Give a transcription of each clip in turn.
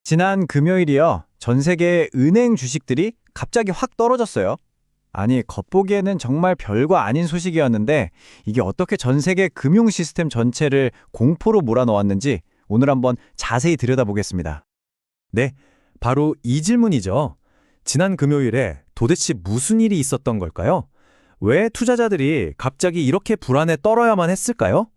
지난 금요일이요. 전 세계 은행 주식들이 갑자기 확 떨어졌어요. 아니, 겉보기에는 정말 별거 아닌 소식이었는데 이게 어떻게 전 세계 금융 시스템 전체를 공포로 몰아넣었는지 오늘 한번 자세히 들여다보겠습니다. 네, 바로 이 질문이죠. 지난 금요일에 도대체 무슨 일이 있었던 걸까요? 왜 투자자들이 갑자기 이렇게 불안에 떨어야만 했을까요?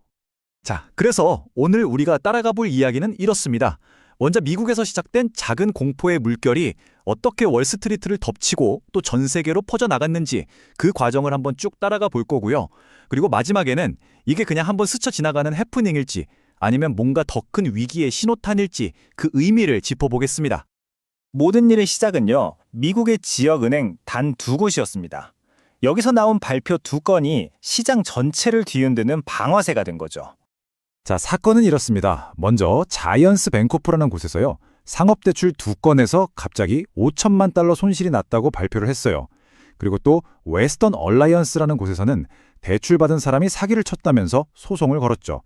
자, 그래서 오늘 우리가 따라가 볼 이야기는 이렇습니다. 먼저 미국에서 시작된 작은 공포의 물결이 어떻게 월스트리트를 덮치고 또 전 세계로 퍼져나갔는지 그 과정을 한번 쭉 따라가 볼 거고요. 그리고 마지막에는 이게 그냥 한번 스쳐 지나가는 해프닝일지 아니면 뭔가 더 큰 위기의 신호탄일지 그 의미를 짚어보겠습니다. 모든 일의 시작은요. 미국의 지역은행 단 두 곳이었습니다. 여기서 나온 발표 두 건이 시장 전체를 뒤흔드는 방아쇠가 된 거죠. 자, 사건은 이렇습니다. 먼저 자이언스 뱅코프라는 곳에서요. 상업대출 두 건에서 갑자기 5천만 달러 손실이 났다고 발표를 했어요. 그리고 또 웨스턴 얼라이언스라는 곳에서는 대출받은 사람이 사기를 쳤다면서 소송을 걸었죠.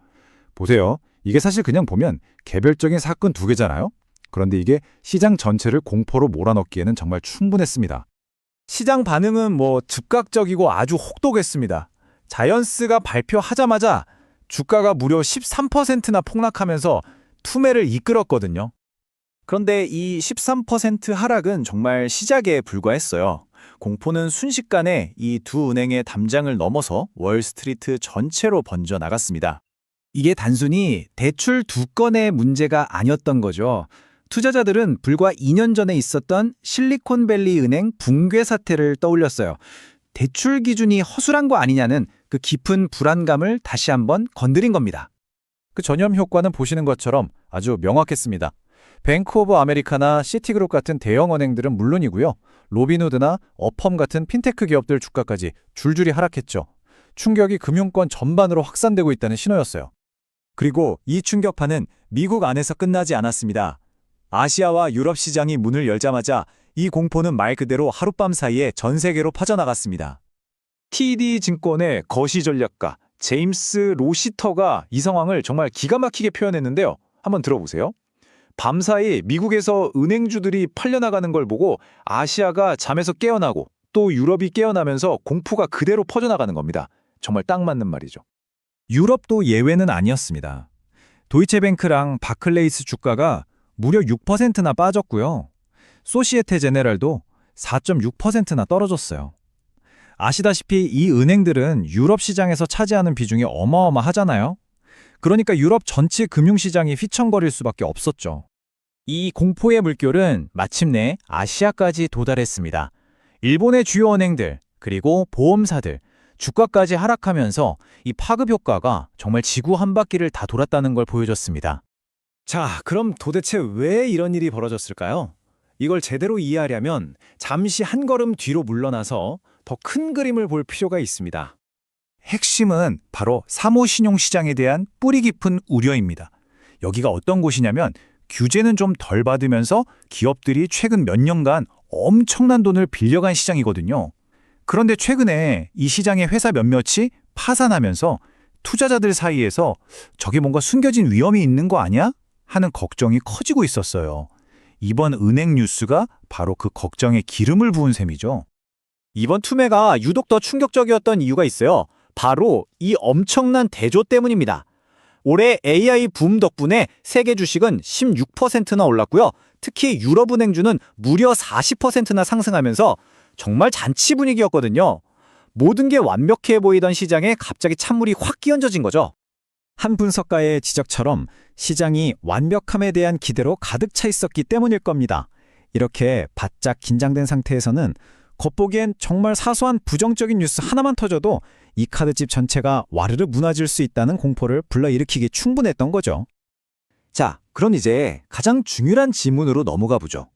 보세요. 이게 사실 그냥 보면 개별적인 사건 두 개잖아요. 그런데 이게 시장 전체를 공포로 몰아넣기에는 정말 충분했습니다. 시장 반응은 즉각적이고 아주 혹독했습니다. 자이언스가 발표하자마자 주가가 무려 13%나 폭락하면서 투매를 이끌었거든요. 그런데 이 13% 하락은 정말 시작에 불과했어요. 공포는 순식간에 이 두 은행의 담장을 넘어서 월스트리트 전체로 번져나갔습니다. 이게 단순히 대출 두 건의 문제가 아니었던 거죠. 투자자들은 불과 2년 전에 있었던 실리콘밸리 은행 붕괴 사태를 떠올렸어요. 대출 기준이 허술한 거 아니냐는 그 깊은 불안감을 다시 한번 건드린 겁니다. 그 전염 효과는 보시는 것처럼 아주 명확했습니다. 뱅크 오브 아메리카나 시티그룹 같은 대형 은행들은 물론이고요. 로빈후드나 어펌 같은 핀테크 기업들 주가까지 줄줄이 하락했죠. 충격이 금융권 전반으로 확산되고 있다는 신호였어요. 그리고 이 충격파는 미국 안에서 끝나지 않았습니다. 아시아와 유럽 시장이 문을 열자마자 이 공포는 말 그대로 하룻밤 사이에 전 세계로 퍼져나갔습니다. TD 증권의 거시 전략가 제임스 로시터가 이 상황을 정말 기가 막히게 표현했는데요. 한번 들어보세요. 밤사이 미국에서 은행주들이 팔려나가는 걸 보고 아시아가 잠에서 깨어나고 또 유럽이 깨어나면서 공포가 그대로 퍼져나가는 겁니다. 정말 딱 맞는 말이죠. 유럽도 예외는 아니었습니다. 도이체뱅크랑 바클레이스 주가가 무려 6%나 빠졌고요. 소시에테 제네랄도 4.6%나 떨어졌어요. 아시다시피 이 은행들은 유럽 시장에서 차지하는 비중이 어마어마하잖아요. 그러니까 유럽 전체 금융시장이 휘청거릴 수밖에 없었죠. 이 공포의 물결은 마침내 아시아까지 도달했습니다. 일본의 주요 은행들, 그리고 보험사들, 주가까지 하락하면서 이 파급 효과가 정말 지구 한 바퀴를 다 돌았다는 걸 보여줬습니다. 자, 그럼 도대체 왜 이런 일이 벌어졌을까요? 이걸 제대로 이해하려면 잠시 한 걸음 뒤로 물러나서 더 큰 그림을 볼 필요가 있습니다. 핵심은 바로 사모신용시장에 대한 뿌리 깊은 우려입니다. 여기가 어떤 곳이냐면 규제는 좀 덜 받으면서 기업들이 최근 몇 년간 엄청난 돈을 빌려간 시장이거든요. 그런데 최근에 이 시장의 회사 몇몇이 파산하면서 투자자들 사이에서 저게 뭔가 숨겨진 위험이 있는 거 아니야? 하는 걱정이 커지고 있었어요. 이번 은행 뉴스가 바로 그 걱정에 기름을 부은 셈이죠. 이번 투매가 유독 더 충격적이었던 이유가 있어요. 바로 이 엄청난 대조 때문입니다. 올해 AI 붐 덕분에 세계 주식은 16%나 올랐고요. 특히 유럽은행주는 무려 40%나 상승하면서 정말 잔치 분위기였거든요. 모든 게 완벽해 보이던 시장에 갑자기 찬물이 확 끼얹어진 거죠. 한 분석가의 지적처럼 시장이 완벽함에 대한 기대로 가득 차 있었기 때문일 겁니다. 이렇게 바짝 긴장된 상태에서는 겉보기엔 정말 사소한 부정적인 뉴스 하나만 터져도 이 카드집 전체가 와르르 무너질 수 있다는 공포를 불러일으키기 충분했던 거죠. 자, 그럼 이제 가장 중요한 질문으로 넘어가 보죠.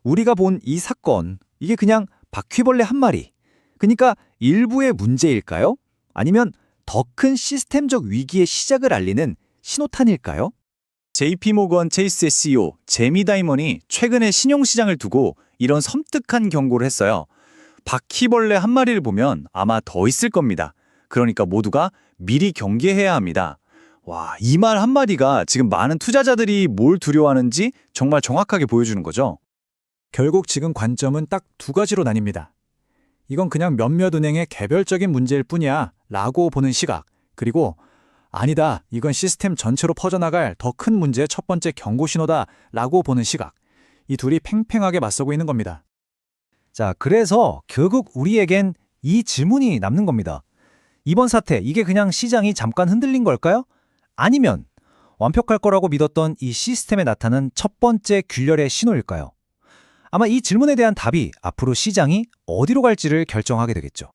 우리가 본 이 사건, 이게 그냥 바퀴벌레 한 마리, 그러니까 일부의 문제일까요? 아니면 더 큰 시스템적 위기의 시작을 알리는 신호탄일까요? JP모건 체이스의 CEO 제미 다이먼이 최근에 신용시장을 두고 이런 섬뜩한 경고를 했어요. 바퀴벌레 한 마리를 보면 아마 더 있을 겁니다. 그러니까 모두가 미리 경계해야 합니다. 와, 이 말 한마디가 지금 많은 투자자들이 뭘 두려워하는지 정말 정확하게 보여주는 거죠. 결국 지금 관점은 딱 두 가지로 나뉩니다. 이건 그냥 몇몇 은행의 개별적인 문제일 뿐이야 라고 보는 시각, 그리고 아니다, 이건 시스템 전체로 퍼져나갈 더 큰 문제의 첫 번째 경고 신호다 라고 보는 시각. 이 둘이 팽팽하게 맞서고 있는 겁니다. 자, 그래서 결국 우리에겐 이 질문이 남는 겁니다. 이번 사태, 이게 그냥 시장이 잠깐 흔들린 걸까요? 아니면 완벽할 거라고 믿었던 이 시스템에 나타난 첫 번째 균열의 신호일까요? 아마 이 질문에 대한 답이 앞으로 시장이 어디로 갈지를 결정하게 되겠죠.